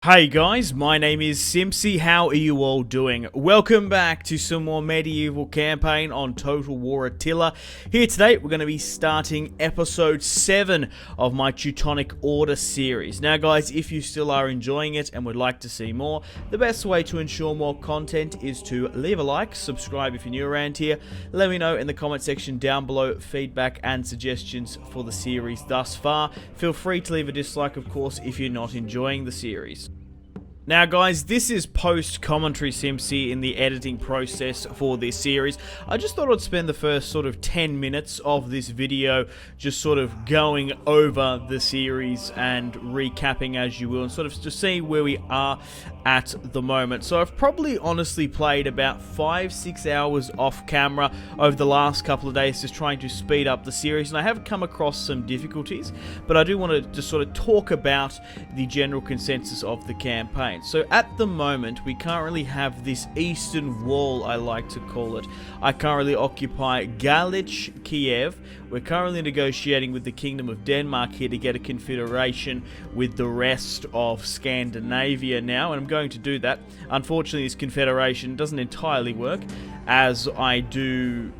Hey guys, my name is Simpzy. How are you all doing? Welcome back to some more medieval campaign on Total War Attila. Here today, we're going to be starting episode 7 of my Teutonic Order series. Now guys, if you still are enjoying it and would like to see more, the best way to ensure more content is to leave a like, subscribe if you're new around here, let me know in the comment section down below feedback and suggestions for the series thus far. Feel free to leave a dislike, of course, if you're not enjoying the series. Now guys, this is post-commentary Simpzy in the editing process for this series. I just thought I'd spend the first sort of 10 minutes of this video just sort of going over the series and recapping as you will, and sort of to see where we are at the moment. So I've probably honestly played about 5-6 hours off camera over the last couple of days just trying to speed up the series, and I have come across some difficulties, but I do want to just sort of talk about the general consensus of the campaign. So at the moment, we currently have this eastern wall, I like to call it. I currently occupy Galich, Kiev. We're currently negotiating with the Kingdom of Denmark here to get a confederation with the rest of Scandinavia now, and I'm going to do that. Unfortunately, this confederation doesn't entirely work, as I don't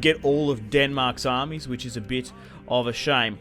get all of Denmark's armies, which is a bit of a shame.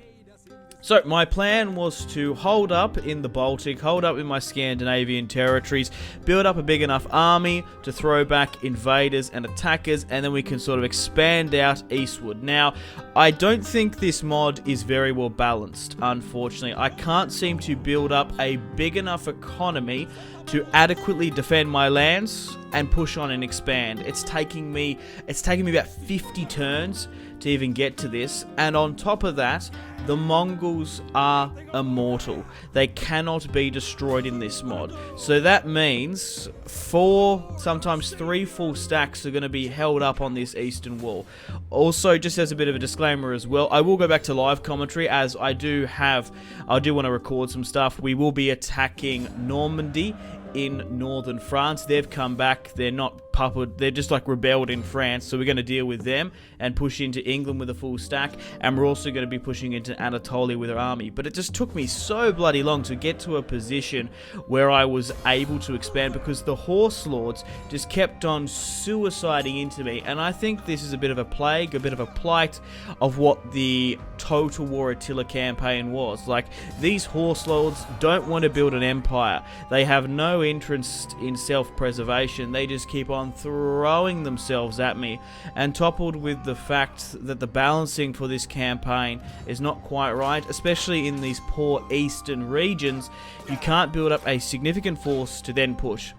So my plan was to hold up in the Baltic, hold up in my Scandinavian territories, build up a big enough army to throw back invaders and attackers, and then we can sort of expand out eastward. Now, I don't think this mod is very well balanced, unfortunately. I can't seem to build up a big enough economy to adequately defend my lands and push on and expand. It's taking me about 50 turns to even get to this, and on top of that, the Mongols are immortal. They cannot be destroyed in this mod. So that means 4, sometimes 3 full stacks are going to be held up on this eastern wall. Also, just as a bit of a disclaimer as well, I will go back to live commentary, as I do want to record some stuff. We will be attacking Normandy in northern France. They've come back. They're not puppered. They're just like rebelled in France. So we're going to deal with them and push into England with a full stack. And we're also going to be pushing into Anatolia with our army. But it just took me so bloody long to get to a position where I was able to expand, because the horse lords just kept on suiciding into me. And I think this is a bit of a plague, a bit of a plight of what the Total War Attila campaign was. Like, these horse lords don't want to build an empire. They have no interest in self-preservation. They just keep on throwing themselves at me, and toppled with the fact that the balancing for this campaign is not quite right, especially in these poor eastern regions. You can't build up a significant force to then push.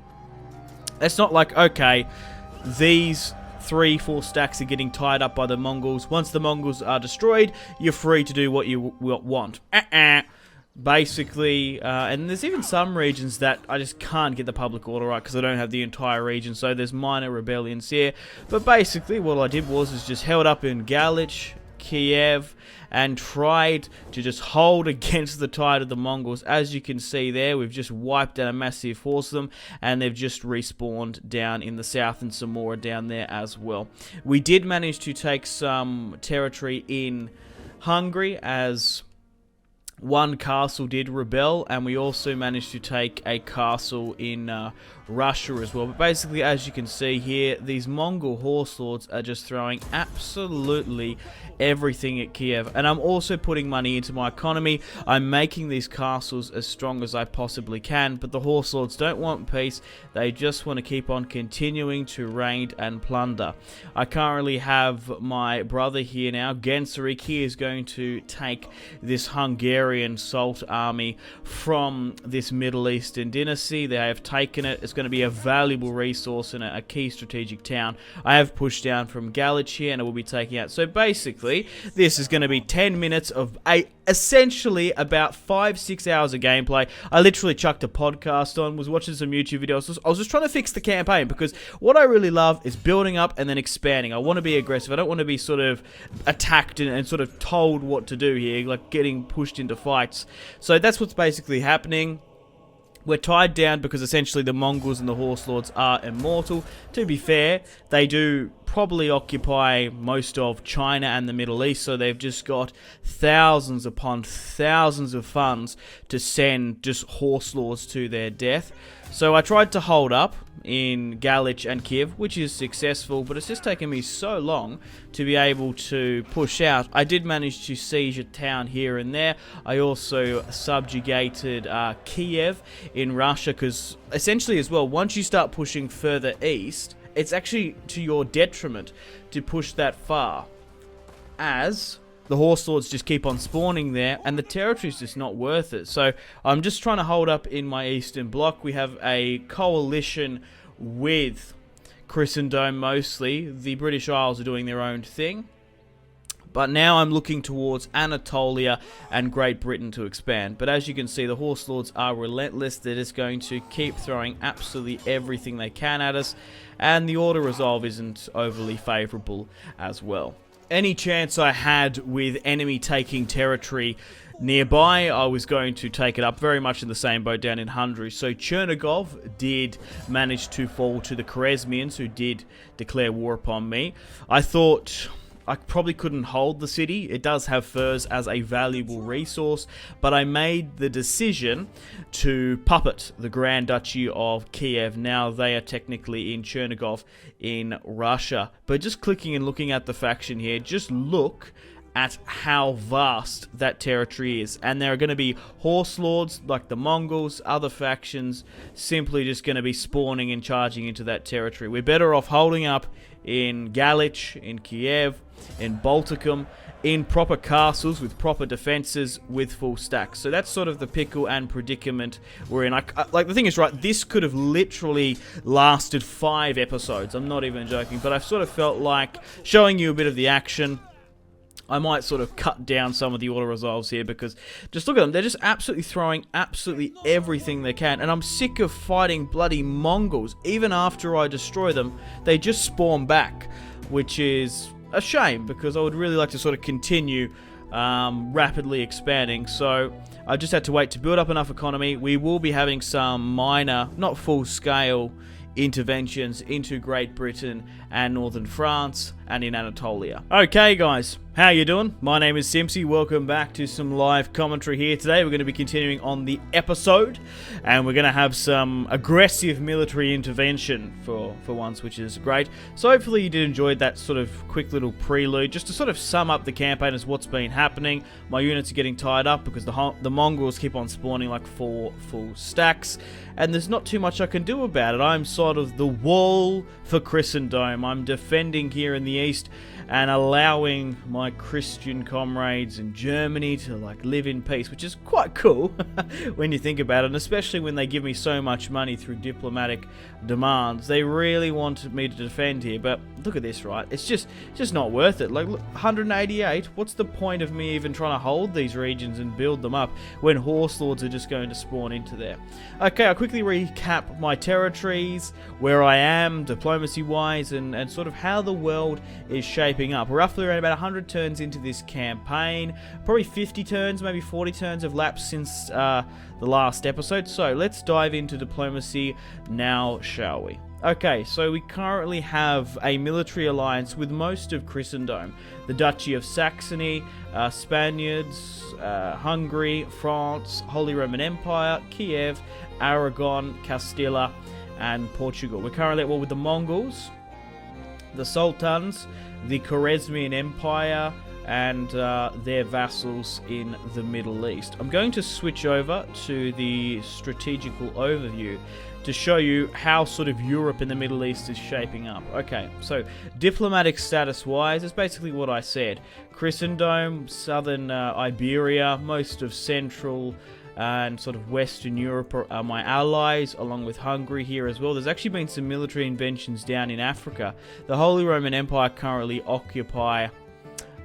It's not like, okay, these 3-4 stacks are getting tied up by the Mongols. Once the Mongols are destroyed, you're free to do what you want. Basically, and there's even some regions that I just can't get the public order right because I don't have the entire region, so there's minor rebellions here. But basically what I did was just held up in Galich, Kiev, and tried to just hold against the tide of the Mongols. As you can see there, we've just wiped out a massive force of them, and they've just respawned down in the south, and some more down there as well. We did manage to take some territory in Hungary, as one castle did rebel, and we also managed to take a castle in Russia as well. But basically, as you can see here, these Mongol horse lords are just throwing absolutely everything at Kiev, and I'm also putting money into my economy. I'm making these castles as strong as I possibly can, but the horse lords don't want peace. They just want to keep on continuing to raid and plunder. I currently have my brother here now, Genseric. He is going to take this Hungarian salt army from this Middle Eastern dynasty. They have taken it. It's going to be a valuable resource and a key strategic town. I have pushed down from Galich here, and it will be taking out. So basically, this is going to be 10 minutes of essentially about 5-6 hours of gameplay. I literally chucked a podcast on, was watching some YouTube videos. I was just trying to fix the campaign, because what I really love is building up and then expanding. I want to be aggressive. I don't want to be sort of attacked and sort of told what to do here, like getting pushed into fights. So that's what's basically happening. We're tied down because essentially the Mongols and the horse lords are immortal. To be fair, they do probably occupy most of China and the Middle East, so they've just got thousands upon thousands of funds to send just horse lords to their death. So I tried to hold up in Galich and Kiev, which is successful, but it's just taken me so long to be able to push out. I did manage to siege a town here and there. I also subjugated Kiev in Russia, because essentially as well, once you start pushing further east, it's actually to your detriment to push that far, as the horse lords just keep on spawning there, and the territory's just not worth it. So I'm just trying to hold up in my eastern bloc. We have a coalition with Christendom mostly. The British Isles are doing their own thing. But now I'm looking towards Anatolia and Great Britain to expand. But as you can see, the horse lords are relentless. They're just going to keep throwing absolutely everything they can at us. And the order resolve isn't overly favourable as well. Any chance I had with enemy taking territory nearby, I was going to take it up. Very much in the same boat down in Hungary. So Chernigov did manage to fall to the Kharezmians, who did declare war upon me. I thought I probably couldn't hold the city. It does have furs as a valuable resource, but I made the decision to puppet the Grand Duchy of Kiev. Now they are technically in Chernigov in Russia. But just clicking and looking at the faction here, just look at how vast that territory is. And there are going to be horse lords like the Mongols, other factions, simply just going to be spawning and charging into that territory. We're better off holding up in Galich, in Kiev, in Balticum, in proper castles with proper defenses with full stacks. So that's sort of the pickle and predicament we're in. Like the thing is, right, this could have literally lasted 5 episodes. I'm not even joking, but I've sort of felt like showing you a bit of the action. I might sort of cut down some of the auto resolves here, because just look at them. They're just absolutely throwing absolutely everything they can. And I'm sick of fighting bloody Mongols. Even after I destroy them, they just spawn back, which is a shame, because I would really like to sort of continue rapidly expanding. So I just had to wait to build up enough economy. We will be having some minor, not full-scale interventions into Great Britain and northern France and in Anatolia. Okay guys, how you doing? My name is Simpzy. Welcome back to some live commentary here. Today we're going to be continuing on the episode, and we're going to have some aggressive military intervention for once, which is great. So hopefully you did enjoy that sort of quick little prelude, just to sort of sum up the campaign as what's been happening. My units are getting tied up because the Mongols keep on spawning like 4 full stacks, and there's not too much I can do about it. I'm sort of the wall for Christendom. I'm defending here in the east and allowing my Christian comrades in Germany to like live in peace, which is quite cool when you think about it, and especially when they give me so much money through diplomatic demands. They really wanted me to defend here, but look at this, right? It's just not worth it. Like, look, 188, what's the point of me even trying to hold these regions and build them up when horse lords are just going to spawn into there? Okay, I'll quickly recap my territories, where I am diplomacy-wise, and sort of how the world is shaping up. We're roughly around about 100 turns into this campaign. Probably 50 turns, maybe 40 turns have lapsed since the last episode. So let's dive into diplomacy now, shall we? Okay, so we currently have a military alliance with most of Christendom. The Duchy of Saxony, Spaniards, Hungary, France, Holy Roman Empire, Kiev, Aragon, Castilla, and Portugal. We're currently at war with the Mongols, the Sultans, the Kharezmian Empire, and their vassals in the Middle East. I'm going to switch over to the strategical overview to show you how sort of Europe and the Middle East is shaping up. Okay, so diplomatic status wise, it's basically what I said. Christendom, southern Iberia, most of Central and sort of Western Europe are my allies, along with Hungary here as well. There's actually been some military inventions down in Africa. The Holy Roman Empire currently occupy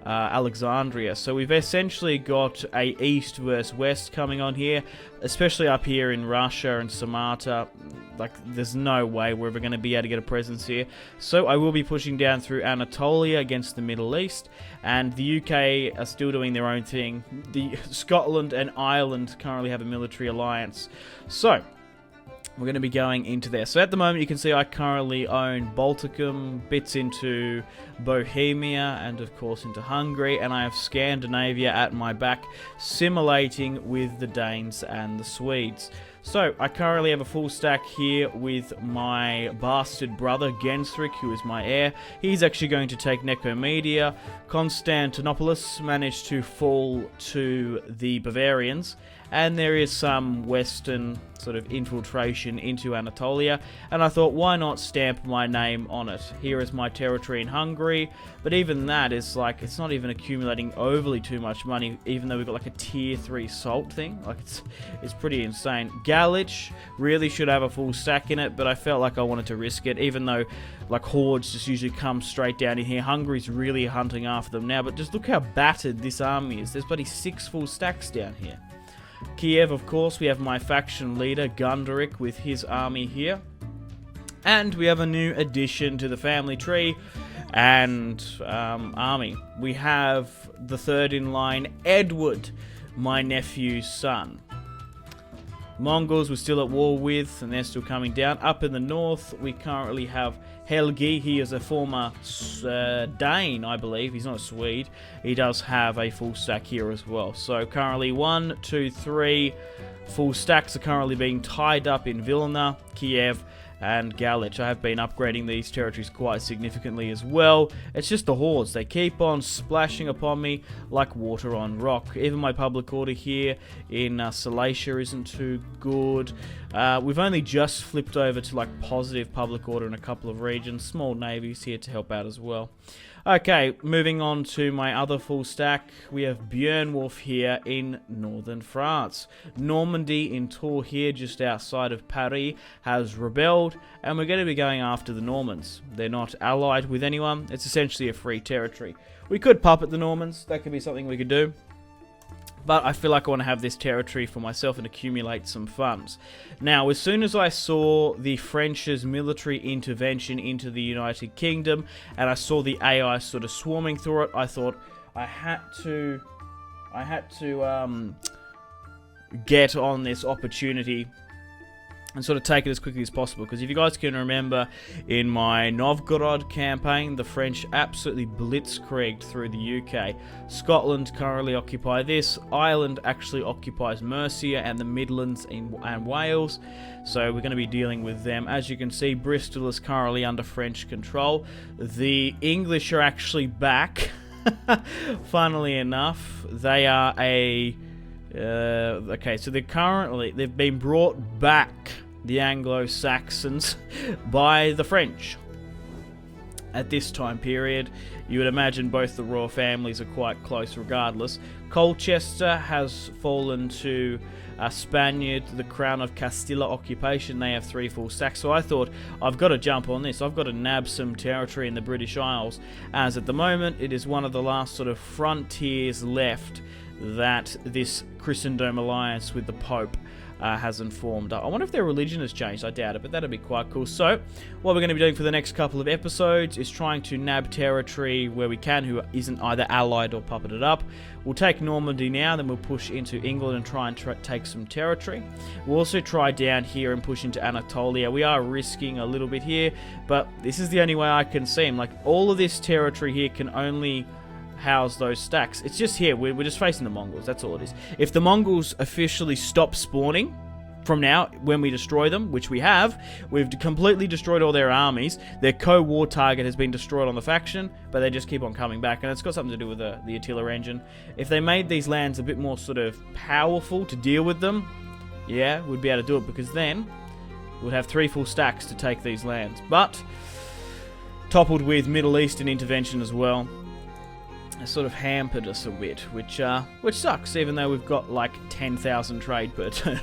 Alexandria, so we've essentially got a east versus west coming on here, especially up here in Russia and Samarta. Like, there's no way we're ever going to be able to get a presence here. So I will be pushing down through Anatolia against the Middle East, and the UK are still doing their own thing. The Scotland and Ireland currently have a military alliance. So we're going to be going into there. So at the moment, you can see I currently own Balticum, bits into Bohemia, and of course into Hungary, and I have Scandinavia at my back, simulating with the Danes and the Swedes. So I currently have a full stack here with my bastard brother Gensric, who is my heir. He's actually going to take Nicomedia. Constantinopolis managed to fall to the Bavarians, and there is some western sort of infiltration into Anatolia, and I thought, why not stamp my name on it? Here is my territory in Hungary, but even that is like, it's not even accumulating overly too much money, even though we've got like a tier 3 salt thing. Like, it's pretty insane. Galich really should have a full stack in it, but I felt like I wanted to risk it, even though like hordes just usually come straight down in here. Hungary's really hunting after them now, but just look how battered this army is. There's bloody 6 full stacks down here. Kiev, of course, we have my faction leader, Gunderic, with his army here. And we have a new addition to the family tree and army. We have the third in line, Edward, my nephew's son. Mongols we're still at war with, and they're still coming down. Up in the north, we currently have Helgi. He is a former Dane, I believe. He's not a Swede. He does have a full stack here as well. So currently 1, 2, 3 full stacks are currently being tied up in Vilna, Kiev, and Galich. I have been upgrading these territories quite significantly as well. It's just the hordes. They keep on splashing upon me like water on rock. Even my public order here in Silesia isn't too good. We've only just flipped over to like positive public order in a couple of regions. Small navies here to help out as well. Okay, moving on to my other full stack, we have Björnwolf here in northern France. Normandy in Tours here, just outside of Paris, has rebelled, and we're going to be going after the Normans. They're not allied with anyone, it's essentially a free territory. We could puppet the Normans, that could be something we could do. But I feel like I want to have this territory for myself and accumulate some funds. Now, as soon as I saw the French's military intervention into the United Kingdom, and I saw the AI sort of swarming through it, I thought I had to get on this opportunity and sort of take it as quickly as possible, because if you guys can remember, in my Novgorod campaign, the French absolutely blitzkrieged through the UK. Scotland currently occupy this. Ireland actually occupies Mercia and the Midlands and Wales, so we're going to be dealing with them. As you can see, Bristol is currently under French control. The English are actually back. Funnily enough, they are a... okay, so they've been brought back, the Anglo-Saxons, by the French. At this time period, you would imagine both the royal families are quite close regardless. Colchester has fallen to Spaniard, the Crown of Castilla occupation. They have 3 full stacks, so I thought, I've got to jump on this. I've got to nab some territory in the British Isles, as at the moment it is one of the last sort of frontiers left that this Christendom alliance with the Pope hasn't formed. I wonder if their religion has changed. I doubt it, but that'd be quite cool. So, what we're going to be doing for the next couple of episodes is trying to nab territory where we can, who isn't either allied or puppeted up. We'll take Normandy now, then we'll push into England and try and take some territory. We'll also try down here and push into Anatolia. We are risking a little bit here, but this is the only way I can see them. Like, all of this territory here can only house those stacks. It's just here, we're just facing the Mongols, that's all it is. If the Mongols officially stop spawning from now, when we destroy them, which we have, we've completely destroyed all their armies. Their co-war target has been destroyed on the faction, but they just keep on coming back, and it's got something to do with the Attila engine. If they made these lands a bit more sort of powerful to deal with them, yeah, we'd be able to do it, because then we'd have 3 full stacks to take these lands. But toppled with Middle Eastern intervention as well, has sort of hampered us a bit, which sucks, even though we've got like 10,000 trade per turn,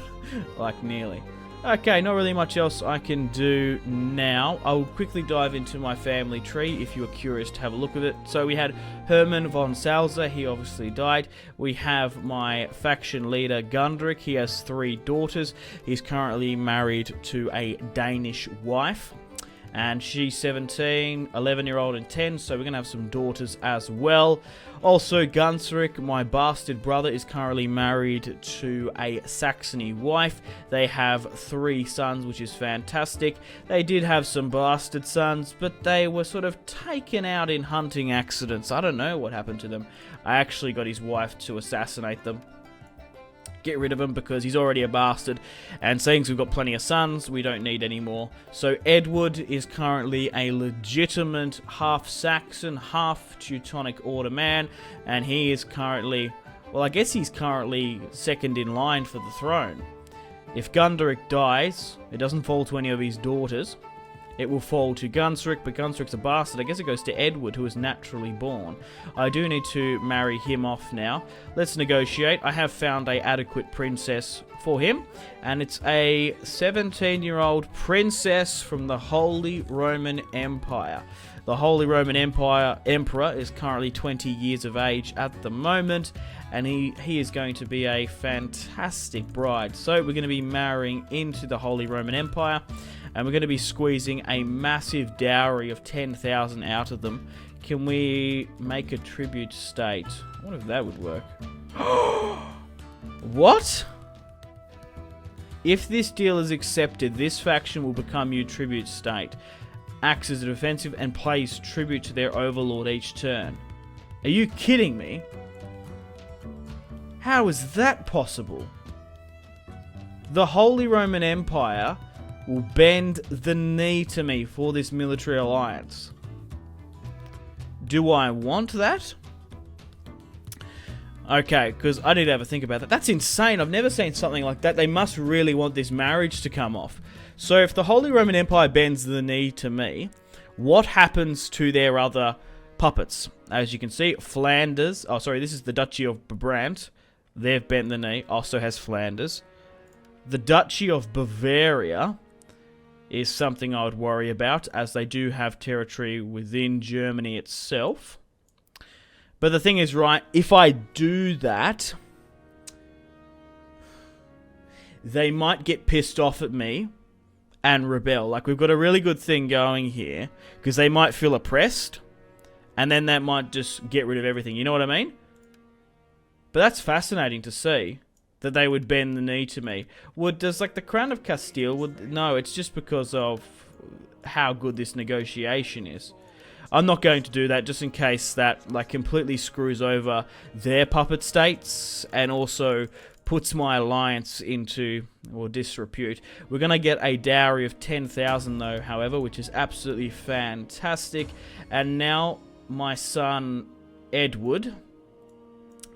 like nearly. Okay, not really much else I can do now. I'll quickly dive into my family tree if you're curious to have a look at it. So we had Hermann von Salza, he obviously died. We have my faction leader Gunderic, he has 3 daughters. He's currently married to a Danish wife. And she's 17, 11-year-old and 10, so we're going to have some daughters as well. Also, Gunsrick, my bastard brother, is currently married to a Saxony wife. They have 3 sons, which is fantastic. They did have some bastard sons, but they were sort of taken out in hunting accidents. I don't know what happened to them. I actually got his wife to assassinate them. Get rid of him because he's already a bastard, and since we've got plenty of sons, we don't need any more. So Edward is currently a legitimate half Saxon, half Teutonic Order man, and he is currently, well, I guess he's currently second in line for the throne. If Gunderic dies, it doesn't fall to any of his daughters. It will fall to Gunsrick, but Gunsrick's a bastard. I guess it goes to Edward, who is naturally born. I do need to marry him off now. Let's negotiate. I have found an adequate princess for him, and it's a 17-year-old princess from the Holy Roman Empire. The Holy Roman Empire Emperor is currently 20 years of age at the moment, and he is going to be a fantastic bride. So we're going to be marrying into the Holy Roman Empire, and we're going to be squeezing a massive dowry of 10,000 out of them. Can we make a tribute state? I wonder if that would work. What? If this deal is accepted, this faction will become your tribute state. Acts as a defensive and pays tribute to their overlord each turn. Are you kidding me? How is that possible? The Holy Roman Empire will bend the knee to me for this military alliance. Do I want that? Okay, because I need to have a think about that. That's insane. I've never seen something like that. They must really want this marriage to come off. So if the Holy Roman Empire bends the knee to me, what happens to their other puppets? As you can see, Flanders... Oh, sorry, this is the Duchy of Brabant. They've bent the knee. Also has Flanders. The Duchy of Bavaria is something I would worry about, as they do have territory within Germany itself. But the thing is, right, if I do that, they might get pissed off at me and rebel. Like, we've got a really good thing going here, because they might feel oppressed, and then that might just get rid of everything. You know what I mean? But that's fascinating to see, that they would bend the knee to me. Does, like, the Crown of Castile... No, it's just because of how good this negotiation is. I'm not going to do that, just in case that, like, completely screws over their puppet states, and also puts my alliance into, or disrepute. We're going to get a dowry of 10,000 though, however, which is absolutely fantastic. And now, my son, Edward...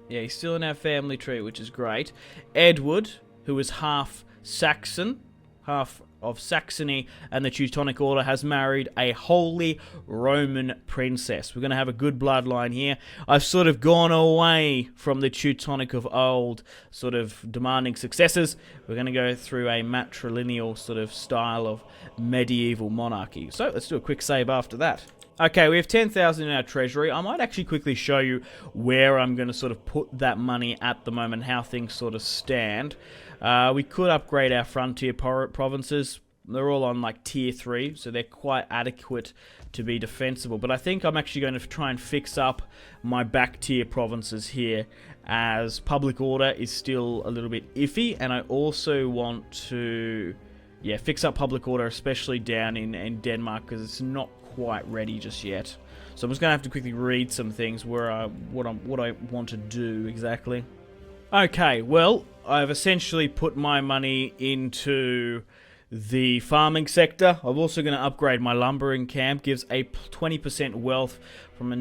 Yeah, he's still in our family tree, which is great. Edward, who is half Saxon, half of Saxony and the Teutonic Order, has married a Holy Roman princess. We're going to have a good bloodline here. I've sort of gone away from the Teutonic of old, sort of demanding successors. We're going to go through a matrilineal sort of style of medieval monarchy. So let's do a quick save after that. Okay, we have 10,000 in our treasury. I might actually quickly show you where I'm going to sort of put that money at the moment, how things sort of stand. We could upgrade our frontier provinces. They're all on like tier 3, so they're quite adequate to be defensible. But I think I'm actually going to try and fix up my back tier provinces here, as public order is still a little bit iffy, and I also want to, yeah, fix up public order, especially down in Denmark, because it's not quite ready just yet. So I'm just going to have to quickly read some things where what I want to do exactly. Okay, well, I've essentially put my money into the farming sector. I'm also going to upgrade my lumbering camp. Gives a 20% wealth from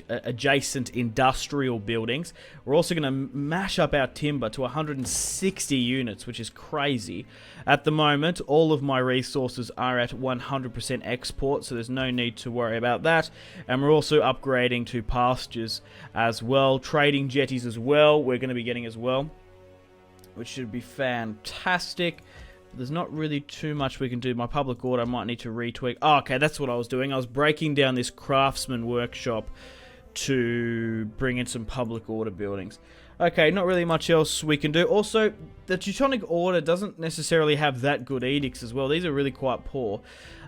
adjacent industrial buildings. We're also going to mash up our timber to 160 units, which is crazy. At the moment, all of my resources are at 100% export, so there's no need to worry about that. And we're also upgrading to pastures as well. Trading jetties as well, we're going to be getting as well, which should be fantastic. There's not really too much we can do. My public order I might need to retweak. Oh, okay, that's what I was doing. I was breaking down this craftsman workshop to bring in some public order buildings. Okay, not really much else we can do. Also, the Teutonic Order doesn't necessarily have that good edicts as well. These are really quite poor.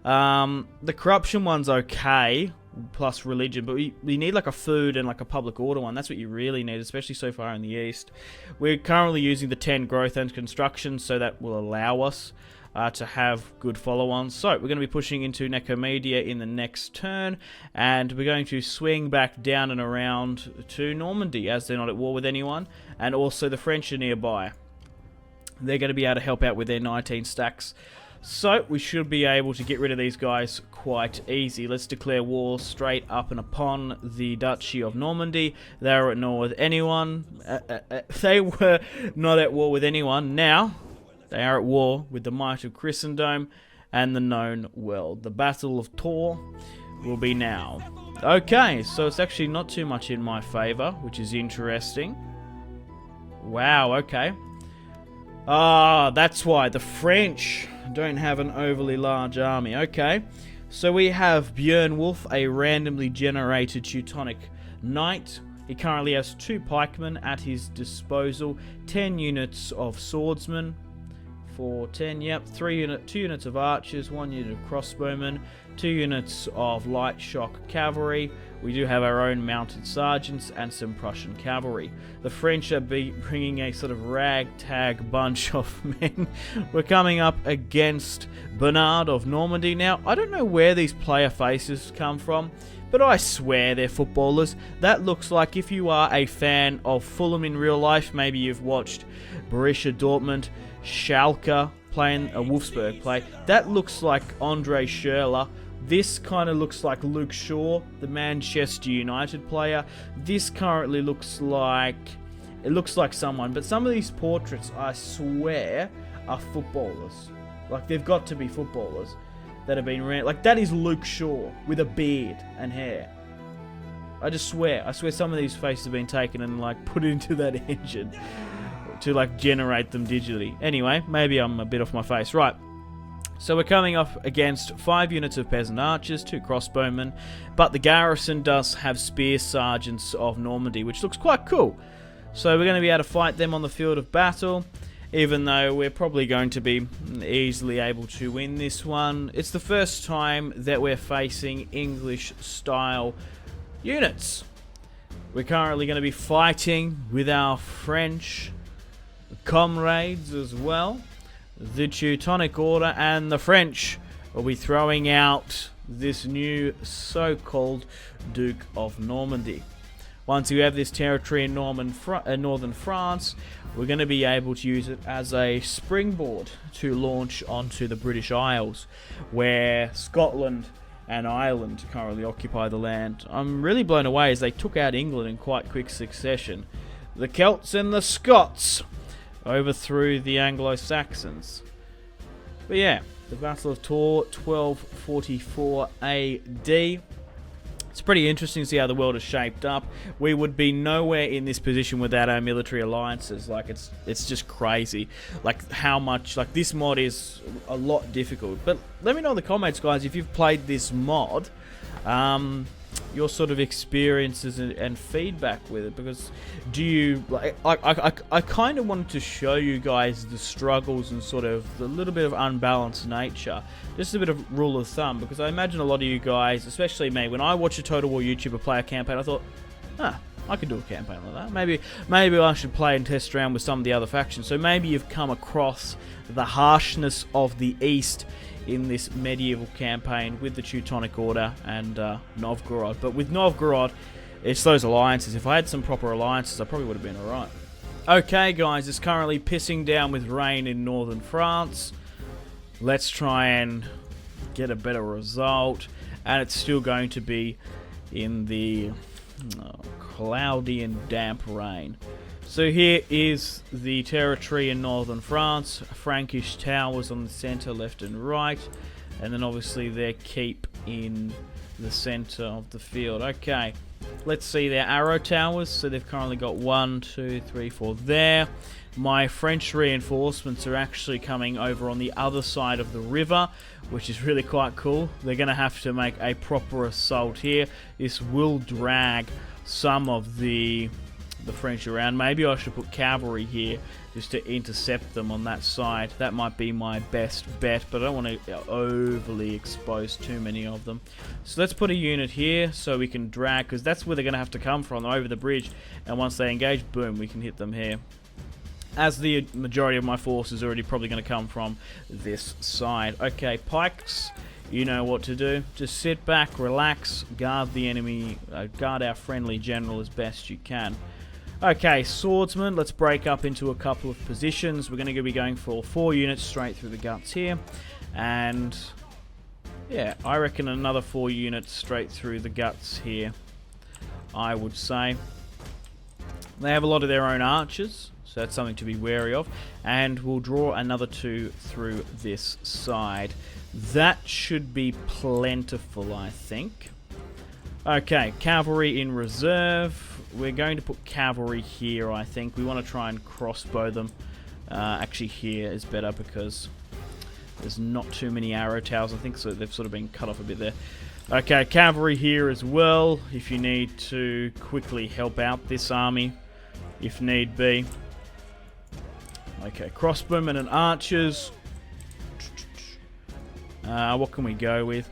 The corruption one's okay, plus religion, but we need like a food and like a public order one. That's what you really need, especially so far in the east. We're currently using the 10 growth and construction, so that will allow us to have good follow-ons. So we're going to be pushing into Nicomedia in the next turn, and we're going to swing back down and around to Normandy, as they're not at war with anyone, and also the French are nearby. They're going to be able to help out with their 19 stacks. So we should be able to get rid of these guys quite easy. Let's declare war straight up and upon the Duchy of Normandy. They are at war with anyone. They were not at war with anyone. Now they are at war with the might of Christendom and the known world. The Battle of Tours will be now. Okay, so it's actually not too much in my favour, which is interesting. Wow, okay. Ah, that's why the French don't have an overly large army. Okay, so we have Björn Wolf, a randomly generated Teutonic Knight. He currently has 2 pikemen at his disposal, 10 units of swordsmen, 4, 10, yep, 2 units of archers, 1 unit of crossbowmen, 2 units of light shock cavalry. We do have our own mounted sergeants and some Prussian cavalry. The French are bringing a sort of ragtag bunch of men. We're coming up against Bernard of Normandy. Now, I don't know where these player faces come from, but I swear they're footballers. That looks like, if you are a fan of Fulham in real life, maybe you've watched Borussia Dortmund, Schalke playing a Wolfsburg play. That looks like Andre Schürrle. This kind of looks like Luke Shaw, the Manchester United player. This currently looks like... it looks like someone. But some of these portraits, I swear, are footballers. Like, they've got to be footballers that have been... like, that is Luke Shaw with a beard and hair. I just swear. I swear some of these faces have been taken and, like, put into that engine to, like, generate them digitally. Anyway, maybe I'm a bit off my face. Right. So we're coming up against 5 units of peasant archers, 2 crossbowmen, but the garrison does have spear sergeants of Normandy, which looks quite cool. So we're going to be able to fight them on the field of battle, even though we're probably going to be easily able to win this one. It's the first time that we're facing English-style units. We're currently going to be fighting with our French comrades as well. The Teutonic Order and the French will be throwing out this new so-called Duke of Normandy. Once you have this territory in northern France, we're going to be able to use it as a springboard to launch onto the British Isles, where Scotland and Ireland currently occupy the land. I'm really blown away as they took out England in quite quick succession. The Celts and the Scots overthrew the Anglo-Saxons. But yeah, the Battle of Tours, 1244 AD. It's pretty interesting to see how the world is shaped up. We would be nowhere in this position without our military alliances. Like, it's just crazy. Like, how much... like, this mod is a lot difficult. But let me know in the comments, guys, if you've played this mod. Your sort of experiences and feedback with it, because do you like I kind of wanted to show you guys the struggles and sort of the little bit of unbalanced nature, just a bit of rule of thumb, because I imagine a lot of you guys, especially me, when I watch a Total War YouTuber play a campaign, I thought, I could do a campaign like that. Maybe I should play and test around with some of the other factions. So maybe you've come across the harshness of the East in this medieval campaign with the Teutonic Order and Novgorod. But with Novgorod, it's those alliances. If I had some proper alliances, I probably would have been alright. Okay, guys, it's currently pissing down with rain in northern France. Let's try and get a better result. And it's still going to be in the cloudy and damp rain. So here is the territory in northern France. Frankish towers on the centre, left and right. And then obviously their keep in the centre of the field. Okay, let's see their arrow towers. So they've currently got 1, 2, 3, 4 there. My French reinforcements are actually coming over on the other side of the river, which is really quite cool. They're going to have to make a proper assault here. This will drag some of the the French around. Maybe I should put cavalry here just to intercept them on that side. That might be my best bet, but I don't want to overly expose too many of them. So let's put a unit here so we can drag, because that's where they're going to have to come from, over the bridge. And once they engage, boom, we can hit them here. As the majority of my force is already probably going to come from this side. Okay, pikes, you know what to do. Just sit back, relax, guard the enemy, guard our friendly general as best you can. Okay, swordsmen, let's break up into a couple of positions. We're going to be going for 4 units straight through the guts here. And yeah, I reckon another 4 units straight through the guts here, I would say. They have a lot of their own archers, so that's something to be wary of. And we'll draw another 2 through this side. That should be plentiful, I think. Okay, cavalry in reserve. We're going to put cavalry here, I think. We want to try and crossbow them. Actually, here is better because there's not too many arrow towers, I think, so they've sort of been cut off a bit there. Okay, cavalry here as well, if you need to quickly help out this army, if need be. Okay, crossbowmen and archers. What can we go with?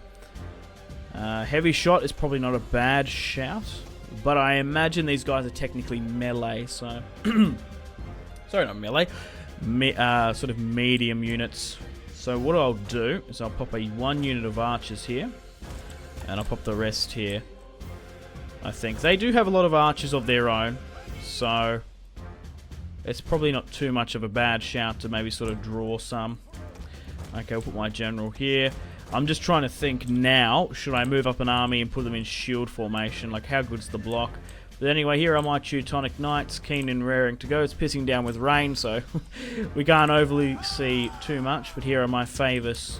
Heavy shot is probably not a bad shout, but I imagine these guys are technically melee, so... Sorry, not melee. Sort of medium units. So what I'll do is I'll pop a 1 unit of archers here, and I'll pop the rest here. I think they do have a lot of archers of their own, so it's probably not too much of a bad shout to maybe sort of draw some. Okay, I'll put my general here. I'm just trying to think now, should I move up an army and put them in shield formation? Like, how good's the block? But anyway, here are my Teutonic Knights, keen and raring to go. It's pissing down with rain, so we can't overly see too much. But here are my famous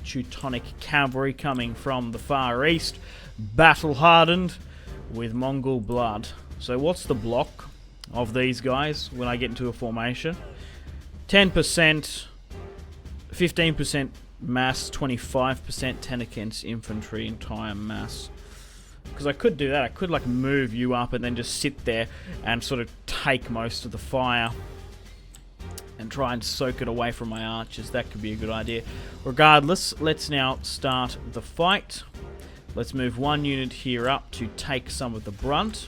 Teutonic cavalry coming from the far east, battle-hardened with Mongol blood. So what's the block of these guys when I get into a formation? 10%, 15% mass, 25% 10 against infantry, entire mass. Because I could do that. I could like move you up and then just sit there and sort of take most of the fire and try and soak it away from my archers. That could be a good idea. Regardless, let's now start the fight. Let's move 1 unit here up to take some of the brunt.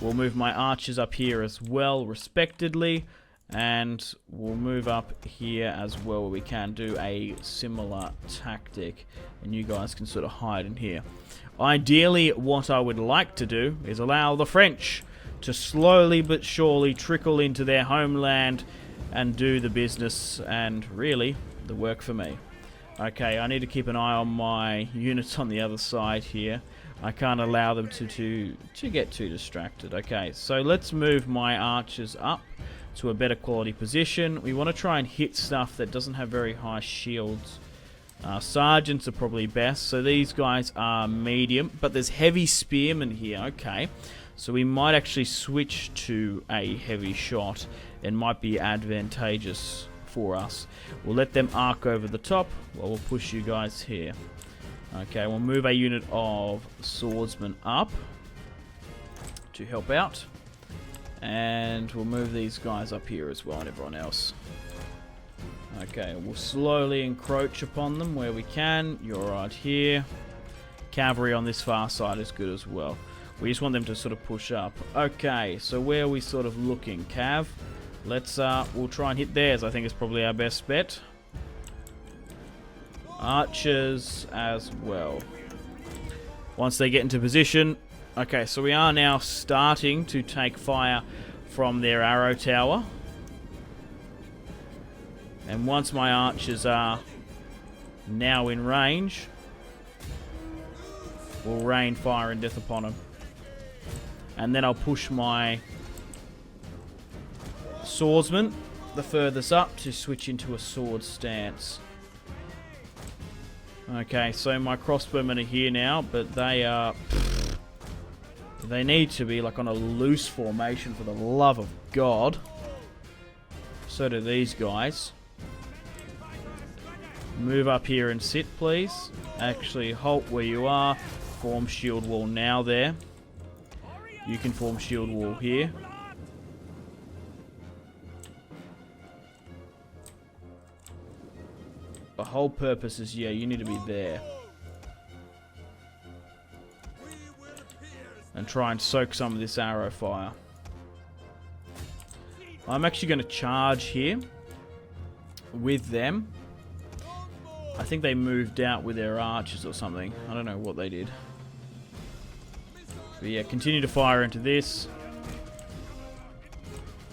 We'll move my archers up here as well, respectively. And we'll move up here as well, where we can do a similar tactic. And you guys can sort of hide in here. Ideally, what I would like to do is allow the French to slowly but surely trickle into their homeland and do the business and really the work for me. Okay, I need to keep an eye on my units on the other side here. I can't allow them to get too distracted. Okay, so let's move my archers up to a better quality position. We want to try and hit stuff that doesn't have very high shields. Sergeants are probably best, so these guys are medium, but there's heavy spearmen here. Okay, so we might actually switch to a heavy shot. It might be advantageous for us. We'll let them arc over the top while we'll push you guys here. Okay, we'll move a unit of swordsmen up to help out. And we'll move these guys up here as well, and everyone else. Okay, we'll slowly encroach upon them where we can. You're right here. Cavalry on this far side is good as well. We just want them to sort of push up. Okay, so where are we sort of looking? Cav? Let's, we'll try and hit theirs. I think it's probably our best bet. Archers as well. Once they get into position. Okay, so we are now starting to take fire from their arrow tower. And once my archers are now in range, we'll rain fire and death upon them. And then I'll push my swordsman the furthest up to switch into a sword stance. Okay, so my crossbowmen are here now, but they are... They need to be like on a loose formation, for the love of God. So do these guys. Move up here and sit, please. Actually, halt where you are. Form shield wall now there. You can form shield wall here. The whole purpose is, yeah, you need to be there. And try and soak some of this arrow fire. I'm actually going to charge here with them. I think they moved out with their archers or something. I don't know what they did. But yeah, continue to fire into this.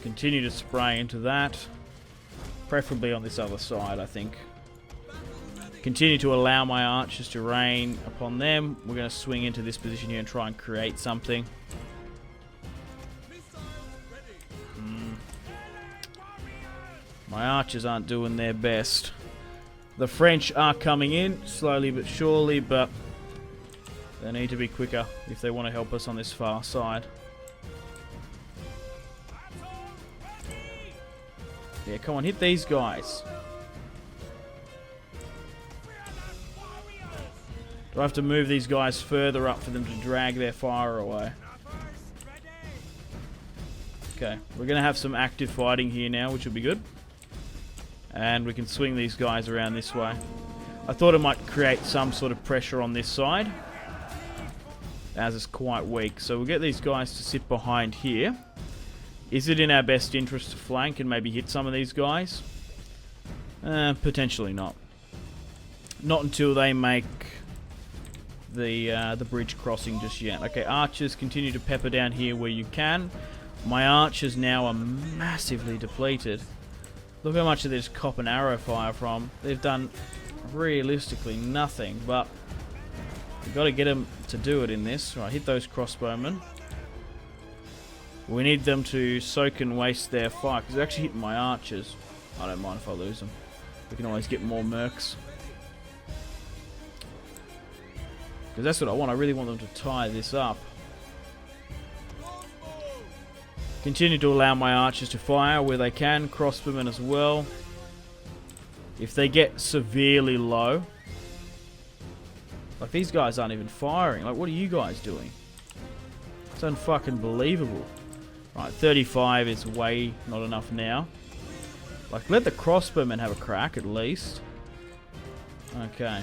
Continue to spray into that. Preferably on this other side, I think. Continue to allow my archers to rain upon them. We're going to swing into this position here and try and create something. My archers aren't doing their best. The French are coming in, slowly but surely, but they need to be quicker if they want to help us on this far side. Yeah, come on, hit these guys. Do I have to move these guys further up for them to drag their fire away? Okay, we're going to have some active fighting here now, which will be good. And we can swing these guys around this way. I thought it might create some sort of pressure on this side, as it's quite weak. So we'll get these guys to sit behind here. Is it in our best interest to flank and maybe hit some of these guys? Potentially not. Not until they make the bridge crossing just yet. Okay, archers, continue to pepper down here where you can. My archers now are massively depleted. Look how much of this cop and arrow fire from. They've done realistically nothing, but we've got to get them to do it in this. Right, hit those crossbowmen. We need them to soak and waste their fire, because they're actually hitting my archers. I don't mind if I lose them. We can always get more mercs. Because that's what I want. I really want them to tie this up. Continue to allow my archers to fire where they can. Crossbowmen as well. If they get severely low. Like, these guys aren't even firing. Like, what are you guys doing? It's unfucking believable. Right, 35 is way not enough now. Like, let the crossbowmen have a crack at least. Okay.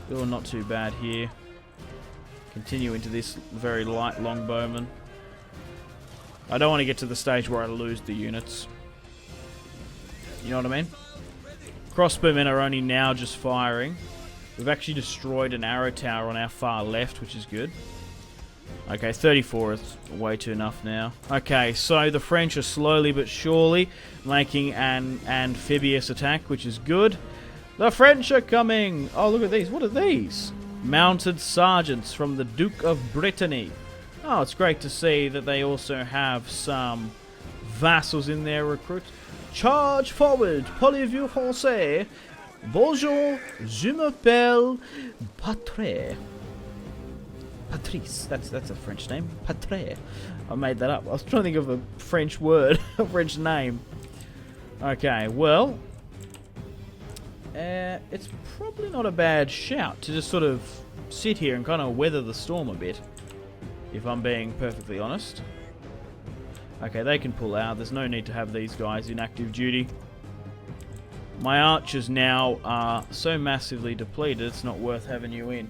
Still not too bad here. Continue into this very light longbowman. I don't want to get to the stage where I lose the units. You know what I mean? Crossbowmen are only now just firing. We've actually destroyed an arrow tower on our far left, which is good. Okay, 34 is way too enough now. Okay, so the French are slowly but surely making an amphibious attack, which is good. The French are coming! Oh, look at these. What are these? Mounted sergeants from the Duke of Brittany. Oh, it's great to see that they also have some vassals in their recruit. Charge forward, Polyvieux Français. Bonjour, je m'appelle Patre. Patrice, that's a French name. Patre. I made that up. I was trying to think of a French word, a French name. Okay, well, it's probably not a bad shout to just sort of sit here and kind of weather the storm a bit, if I'm being perfectly honest. Okay, they can pull out. There's no need to have these guys in active duty. My archers now are so massively depleted, it's not worth having you in.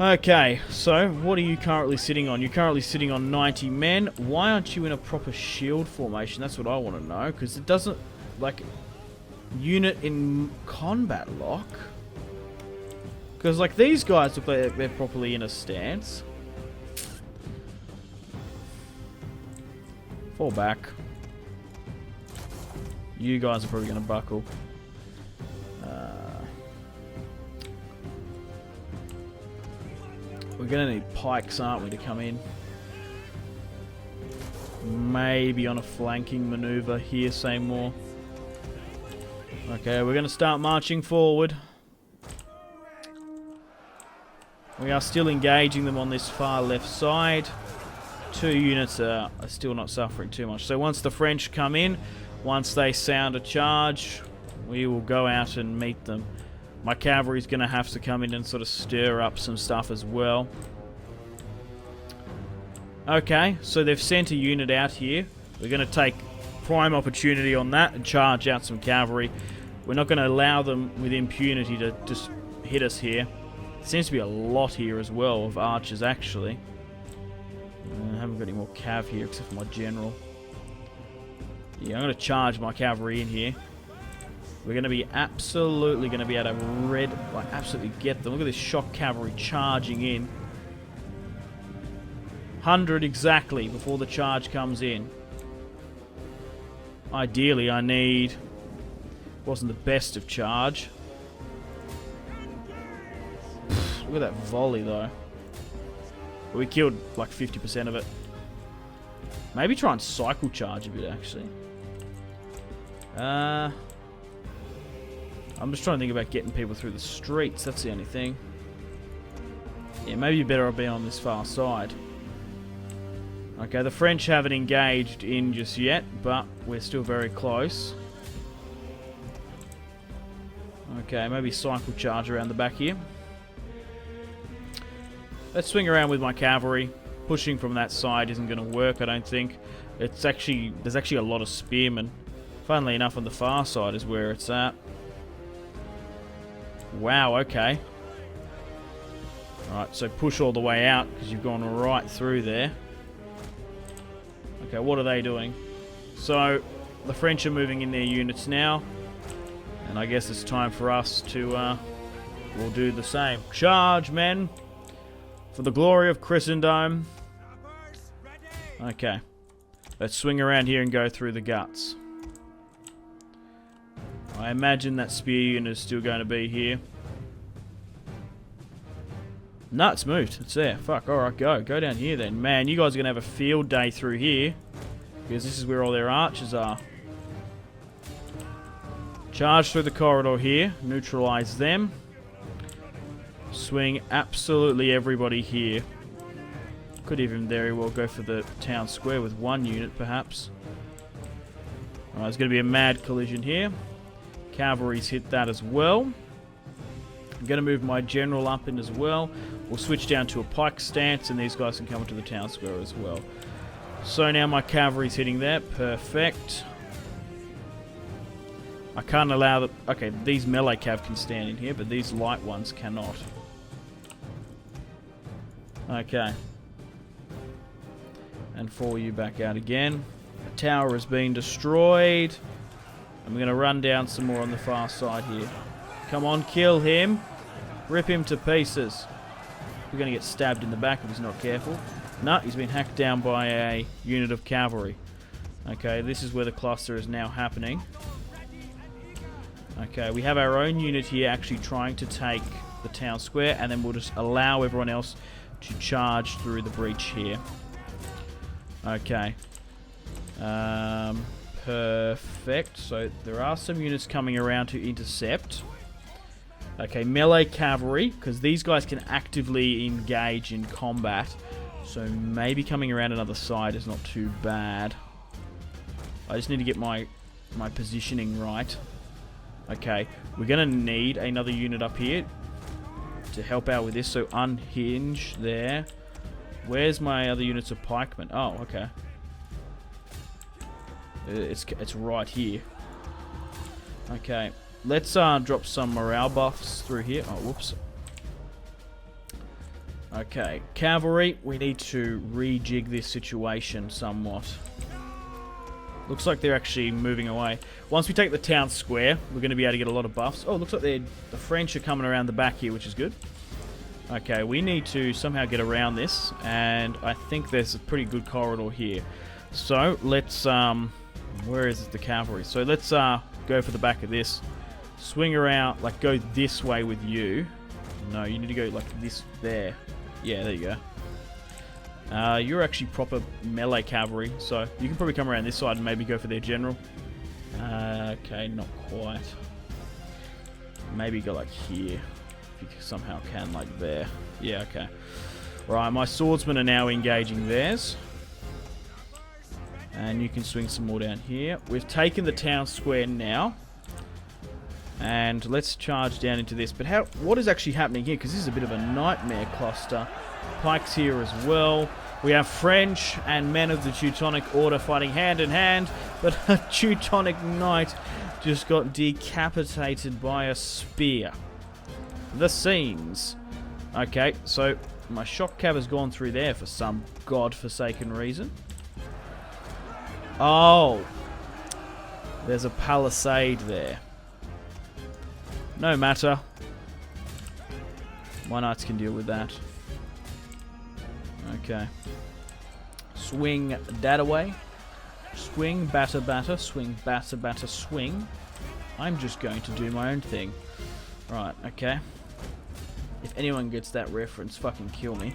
Okay, so what are you currently sitting on? You're currently sitting on 90 men. Why aren't you in a proper shield formation? That's what I want to know, because it doesn't, like, unit in combat lock. Because, like, these guys look like they're properly in a stance. Fall back. You guys are probably going to buckle. We're going to need pikes, aren't we, to come in. Maybe on a flanking maneuver here, Seymour. Okay, we're going to start marching forward. We are still engaging them on this far left side. 2 units are still not suffering too much. So once the French come in, once they sound a charge, we will go out and meet them. My cavalry's going to have to come in and sort of stir up some stuff as well. Okay, so they've sent a unit out here. We're going to take prime opportunity on that and charge out some cavalry. We're not going to allow them with impunity to just hit us here. There seems to be a lot here as well of archers, actually. I haven't got any more cav here except for my general. Yeah, I'm going to charge my cavalry in here. We're going to be absolutely going to be able to absolutely get them. Look at this shock cavalry charging in. 100 exactly before the charge comes in. Ideally, I need... Wasn't the best of charge. Look at that volley, though. We killed like 50% of it. Maybe try and cycle charge a bit, actually. I'm just trying to think about getting people through the streets. That's the only thing. Yeah, maybe you better be on this far side. Okay, the French haven't engaged in just yet, but we're still very close. Okay, maybe cycle charge around the back here. Let's swing around with my cavalry. Pushing from that side isn't going to work, I don't think. There's actually a lot of spearmen. Funnily enough, on the far side is where it's at. Wow, okay. Alright, so push all the way out, because you've gone right through there. Okay, what are they doing? So, the French are moving in their units now. And I guess it's time for us to, we'll do the same. Charge, men! For the glory of Christendom. Okay. Let's swing around here and go through the guts. I imagine that spear unit is still going to be here. No, it's moved. It's there. Fuck, alright, go. Go down here then. Man, you guys are going to have a field day through here. Because this is where all their archers are. Charge through the corridor here. Neutralize them. Swing absolutely everybody here. Could even very well go for the town square with one unit, perhaps. Alright, there's going to be a mad collision here. Cavalry's hit that as well. I'm going to move my general up in as well. We'll switch down to a pike stance, and these guys can come into the town square as well. So now my cavalry's hitting there. Perfect. I can't allow the... Okay, these melee cav can stand in here, but these light ones cannot. Okay. And fall you back out again. The tower has been destroyed. I'm going to run down some more on the far side here. Come on, kill him. Rip him to pieces. We're going to get stabbed in the back if he's not careful. No, he's been hacked down by a unit of cavalry. Okay, this is where the cluster is now happening. Okay, we have our own unit here actually trying to take the town square, and then we'll just allow everyone else to charge through the breach here. Okay. Perfect. So there are some units coming around to intercept. Okay, melee cavalry, because these guys can actively engage in combat. So maybe coming around another side is not too bad. I just need to get my positioning right. Okay, we're going to need another unit up here to help out with this. So unhinge there. Where's my other units of pikemen? Oh, okay. It's right here. Okay, let's drop some morale buffs through here. Oh, whoops. Okay, cavalry, we need to rejig this situation somewhat. Looks like they're actually moving away. Once we take the town square, we're going to be able to get a lot of buffs. Oh, looks like the French are coming around the back here, which is good. Okay, we need to somehow get around this, and I think there's a pretty good corridor here. So, let's, where is the cavalry? So, let's go for the back of this. Swing around, like, go this way with you. No, you need to go, like, this, there. Yeah, there you go. You're actually proper melee cavalry, so you can probably come around this side and maybe go for their general. Okay, not quite. Maybe go like here. If you somehow can, like there. Yeah, okay. Right, my swordsmen are now engaging theirs. And you can swing some more down here. We've taken the town square now. And let's charge down into this. But what is actually happening here? Because this is a bit of a nightmare cluster. Pikes here as well. We have French and men of the Teutonic Order fighting hand in hand. But a Teutonic Knight just got decapitated by a spear. The scenes. Okay, so my shock cab has gone through there for some godforsaken reason. Oh. There's a palisade there. No matter. My knights can deal with that. Okay. Swing that away. Swing, batter, batter. Swing, batter, batter, swing. I'm just going to do my own thing. Right, okay. If anyone gets that reference, fucking kill me.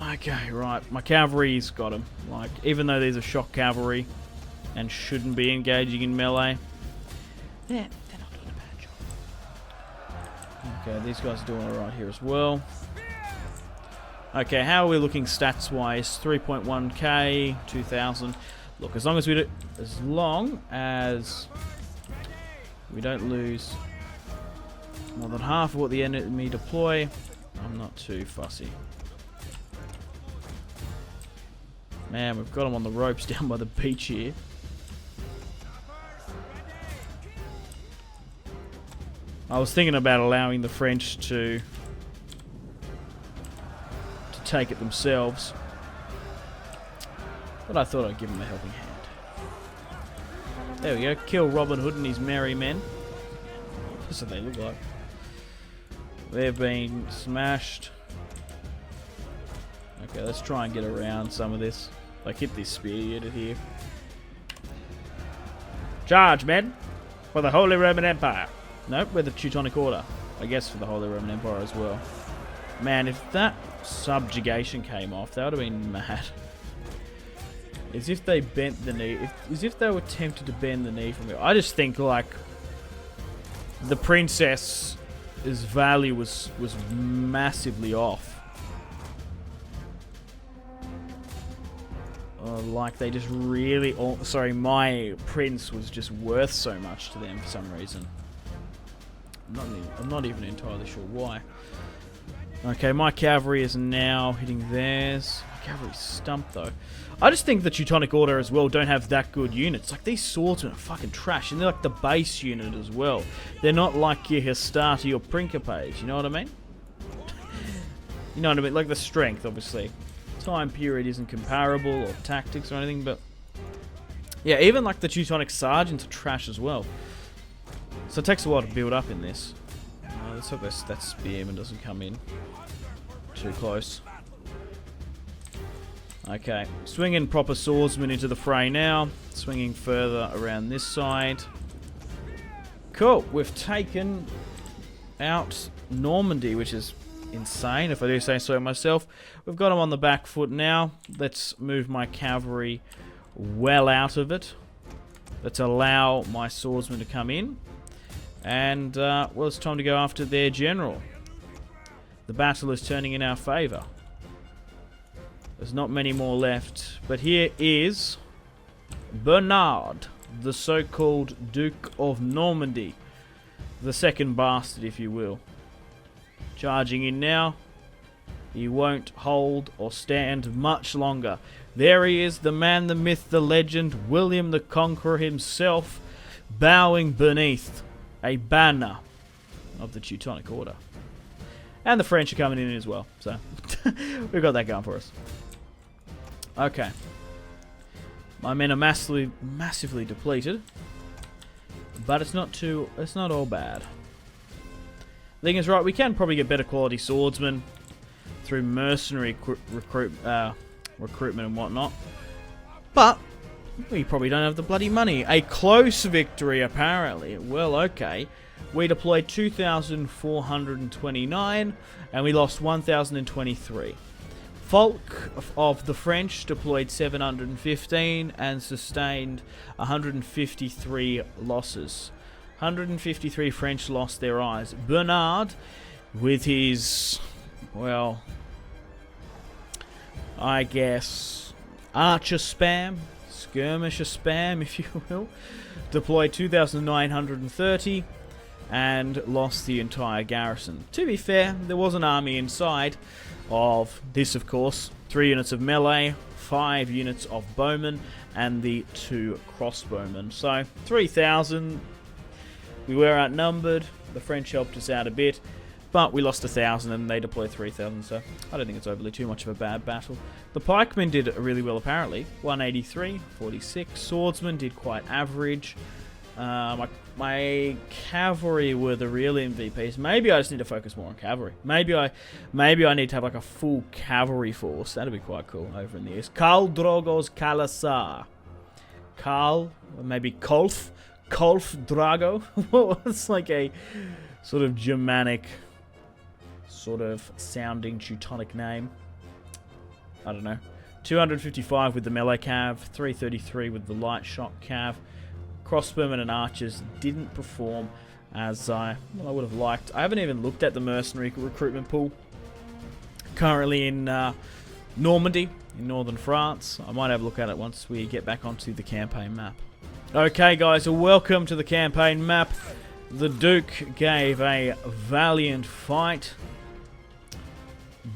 Okay, right. My cavalry's got him. Like, even though these are shock cavalry and shouldn't be engaging in melee, they're not doing a bad job. Okay, these guys are doing alright here as well. Okay, how are we looking stats-wise? 3.1k, 2,000. Look, as long as we don't lose more than half of what the enemy deploy, I'm not too fussy. Man, we've got them on the ropes down by the beach here. I was thinking about allowing the French to take it themselves, but I thought I'd give them a helping hand. There we go. Kill Robin Hood and his merry men. That's what they look like. They've been smashed. Okay, let's try and get around some of this. Like, hit this spear unit here. Charge, men! For the Holy Roman Empire. Nope, we're the Teutonic Order. I guess for the Holy Roman Empire as well. Man, if that subjugation came off, that would have been mad. As if they bent the knee. As if they were tempted to bend the knee from it. I just think, like, the princess's value was massively off. Like, they just really... sorry, my prince was just worth so much to them for some reason. I'm not even entirely sure why. Okay, my cavalry is now hitting theirs. My cavalry's stumped, though. I just think the Teutonic Order as well don't have that good units. Like, these swordsmen are fucking trash, and they're like the base unit as well. They're not like your Hastati or Principes, you know what I mean? You know what I mean? Like, the strength, obviously. Time period isn't comparable, or tactics or anything, but... yeah, even like the Teutonic Sergeants are trash as well. So it takes a while to build up in this. Let's hope that spearman doesn't come in too close. Okay, swinging proper swordsmen into the fray now. Swinging further around this side. Cool, we've taken out Normandy, which is insane, if I do say so myself. We've got them on the back foot now. Let's move my cavalry well out of it. Let's allow my swordsmen to come in. And, well, it's time to go after their general. The battle is turning in our favour. There's not many more left. But here is Bernard, the so-called Duke of Normandy. The second bastard, if you will. Charging in now. He won't hold or stand much longer. There he is, the man, the myth, the legend, William the Conqueror himself, bowing beneath a banner of the Teutonic Order. And the French are coming in as well, so we've got that going for us. Okay. My men are massively depleted, but it's not all bad. The thing is, right, we can probably get better quality swordsmen through mercenary recruitment and whatnot, but we probably don't have the bloody money. A close victory, apparently. Well, okay. We deployed 2,429, and we lost 1,023. Folk of the French deployed 715 and sustained 153 losses. 153 French lost their eyes. Bernard, with his, well, I guess, archer spam, skirmisher spam, if you will. Deployed 2,930 and lost the entire garrison. To be fair, there was an army inside of this, of course. 3 units of melee, 5 units of bowmen, and the 2 crossbowmen. So, 3,000. We were outnumbered. The French helped us out a bit. But we lost 1,000 and they deployed 3,000, so I don't think it's overly too much of a bad battle. The pikemen did really well, apparently. 183, 46. Swordsmen did quite average. My cavalry were the real MVPs. Maybe I just need to focus more on cavalry. Maybe I need to have like a full cavalry force. That'd be quite cool over in the east. Karl Drogo's Kalasar. Karl, or maybe Kolf Drago. It's like a sort of Germanic sort of sounding Teutonic name. I don't know. 255 with the melee cav, 333 with the light shock cav. Crossbowmen and archers didn't perform as I would have liked. I haven't even looked at the mercenary recruitment pool. Currently in Normandy, in northern France. I might have a look at it once we get back onto the campaign map. Okay guys, welcome to the campaign map. The Duke gave a valiant fight,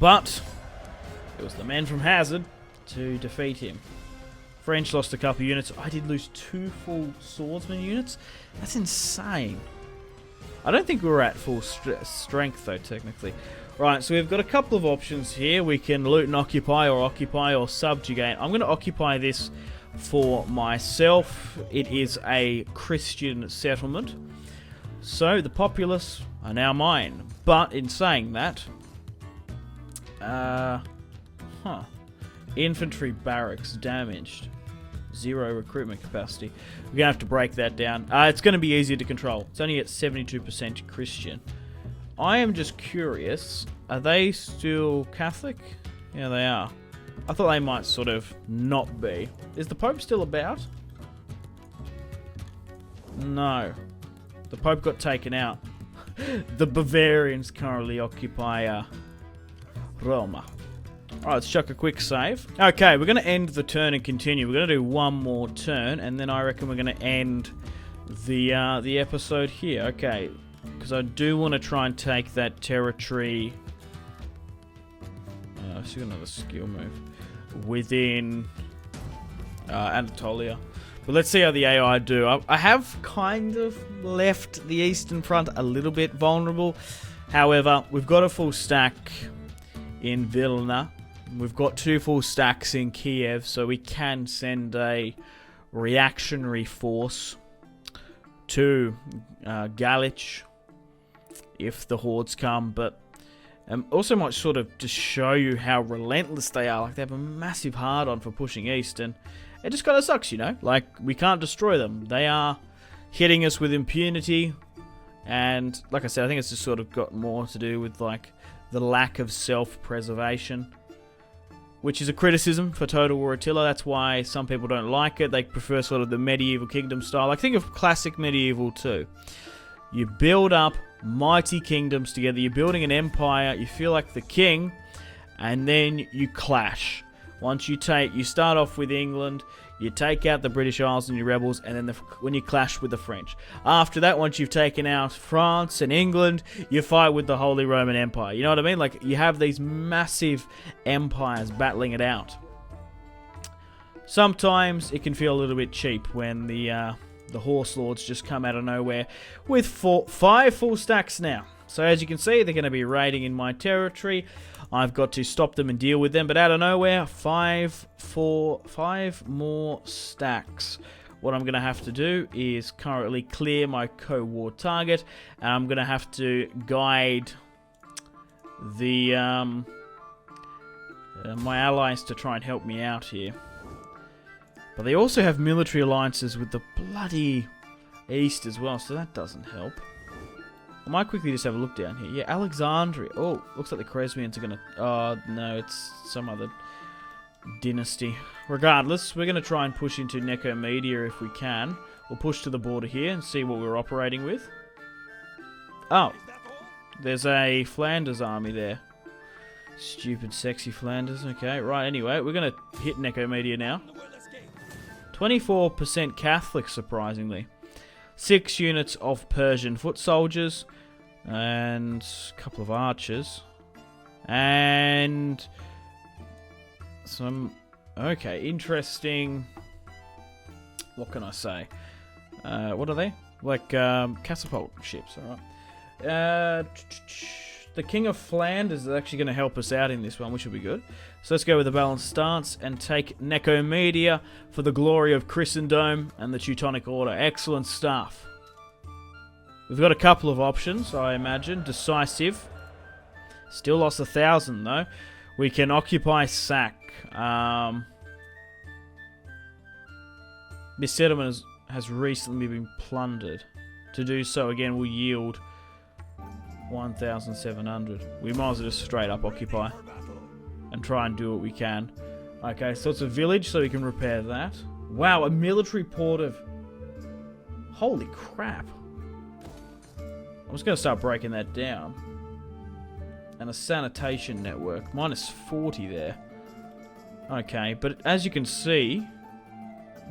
but it was the men from Hazard to defeat him. French lost a couple units. I did lose 2 full swordsman units. That's insane. I don't think we were at full strength though, technically. Right, so we've got a couple of options here. We can loot and occupy or subjugate. I'm going to occupy this for myself. It is a Christian settlement. So, the populace are now mine. But, in saying that... Infantry barracks damaged. 0 recruitment capacity. We're going to have to break that down. It's going to be easier to control. It's only at 72% Christian. I am just curious. Are they still Catholic? Yeah, they are. I thought they might sort of not be. Is the Pope still about? No. The Pope got taken out. The Bavarians currently occupy Roma. Alright, let's chuck a quick save. Okay, we're going to end the turn and continue. We're going to do one more turn, and then I reckon we're going to end the episode here. Okay, because I do want to try and take that territory... I see another skill move. Within Anatolia. But let's see how the AI do. I have kind of left the Eastern Front a little bit vulnerable. However, we've got a full stack in Vilna. We've got 2 full stacks in Kiev, so we can send a reactionary force to Galich if the hordes come. But also might sort of just show you how relentless they are. Like, they have a massive hard-on for pushing east, and it just kind of sucks, you know? Like, we can't destroy them. They are hitting us with impunity, and like I said, I think it's just sort of got more to do with, like, the lack of self-preservation, which is a criticism for Total War Attila. That's why some people don't like it. They prefer sort of the medieval kingdom style. Like, think of classic medieval too. You build up mighty kingdoms together. You're building an empire. You feel like the king, and then you clash. Once you start off with England, you take out the British Isles and your rebels, and then when you clash with the French. After that, once you've taken out France and England, you fight with the Holy Roman Empire. You know what I mean? Like, you have these massive empires battling it out. Sometimes it can feel a little bit cheap when the Horse Lords just come out of nowhere with 5 full stacks now. So as you can see, they're going to be raiding in my territory. I've got to stop them and deal with them, but out of nowhere, 5 more stacks. What I'm going to have to do is currently clear my co-war target, and I'm going to have to guide the my allies to try and help me out here. But they also have military alliances with the bloody East as well, so that doesn't help. I might quickly just have a look down here. Yeah, Alexandria. Oh, looks like the Cresmians are going to... Oh, no, it's some other dynasty. Regardless, we're going to try and push into Nicomedia if we can. We'll push to the border here and see what we're operating with. Oh, there's a Flanders army there. Stupid, sexy Flanders. Okay, right, anyway, we're going to hit Nicomedia now. 24% Catholic, surprisingly. 6 units of Persian foot soldiers. And a couple of archers. And some... Okay, interesting... What can I say? What are they? Like, catapult ships, alright. The King of Flanders is actually going to help us out in this one, which will be good. So let's go with a balanced stance and take Nicomedia for the glory of Christendom and the Teutonic Order. Excellent stuff. We've got a couple of options, I imagine. Decisive. Still lost 1,000, though. We can occupy sack. This settlement has recently been plundered. To do so, again, will yield 1,700. We might as well just straight up occupy and try and do what we can. Okay, so it's a village, so we can repair that. Wow, a military port of... Holy crap. I'm just going to start breaking that down. And a sanitation network. Minus 40 there. Okay, but as you can see,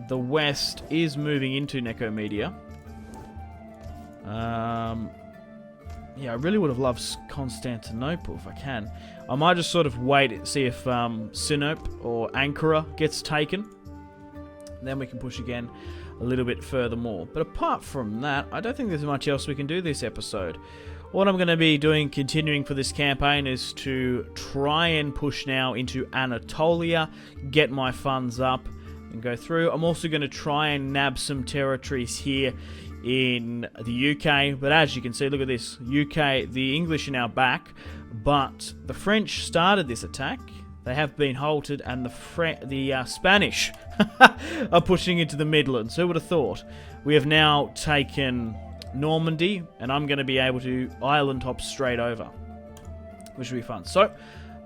the west is moving into Nicomedia. Yeah, I really would have loved Constantinople if I can. I might just sort of wait and see if Sinope or Ankara gets taken. Then we can push again a little bit further more. But apart from that, I don't think there's much else we can do this episode. What I'm going to be doing, continuing for this campaign, is to try and push now into Anatolia, get my funds up, and go through. I'm also going to try and nab some territories here in the UK, but as you can see, look at this. UK, the English are now back, but the French started this attack. They have been halted, and the Spanish are pushing into the Midlands. Who would have thought? We have now taken Normandy, and I'm going to be able to island hop straight over, which will be fun. So,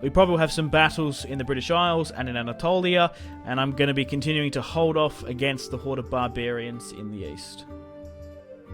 we probably will have some battles in the British Isles and in Anatolia, and I'm going to be continuing to hold off against the horde of barbarians in the east.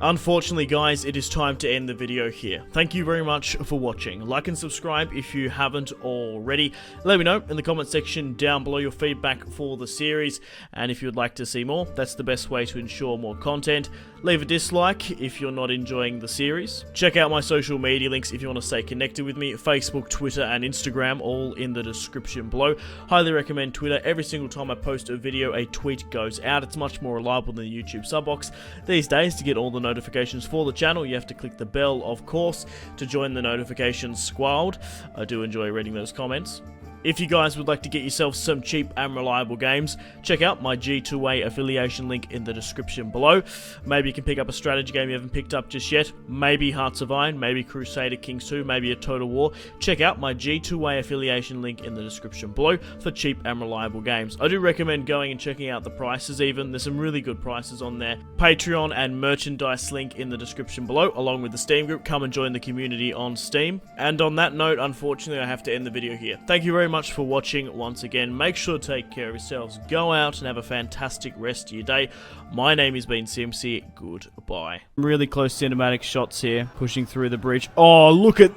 Unfortunately, guys, it is time to end the video here. Thank you very much for watching. Like and subscribe if you haven't already. Let me know in the comment section down below your feedback for the series, and if you would like to see more, that's the best way to ensure more content. Leave a dislike if you're not enjoying the series. Check out my social media links if you want to stay connected with me. Facebook, Twitter, and Instagram, all in the description below. Highly recommend Twitter. Every single time I post a video, a tweet goes out. It's much more reliable than the YouTube sub box. These days, to get all the notifications for the channel, you have to click the bell, of course, to join the notifications squad. I do enjoy reading those comments. If you guys would like to get yourself some cheap and reliable games, check out my G2A affiliation link in the description below. Maybe you can pick up a strategy game you haven't picked up just yet. Maybe Hearts of Iron, maybe Crusader Kings 2, maybe a Total War. Check out my G2A affiliation link in the description below for cheap and reliable games. I do recommend going and checking out the prices even. There's some really good prices on there. Patreon and merchandise link in the description below, along with the Steam group. Come and join the community on Steam. And on that note, unfortunately, I have to end the video here. Thank you very much for watching once again. Make sure to take care of yourselves. Go out and have a fantastic rest of your day. My name has been Simpzy. Goodbye. Really close cinematic shots here, pushing through the bridge. Oh, look at...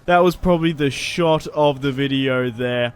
That was probably the shot of the video there.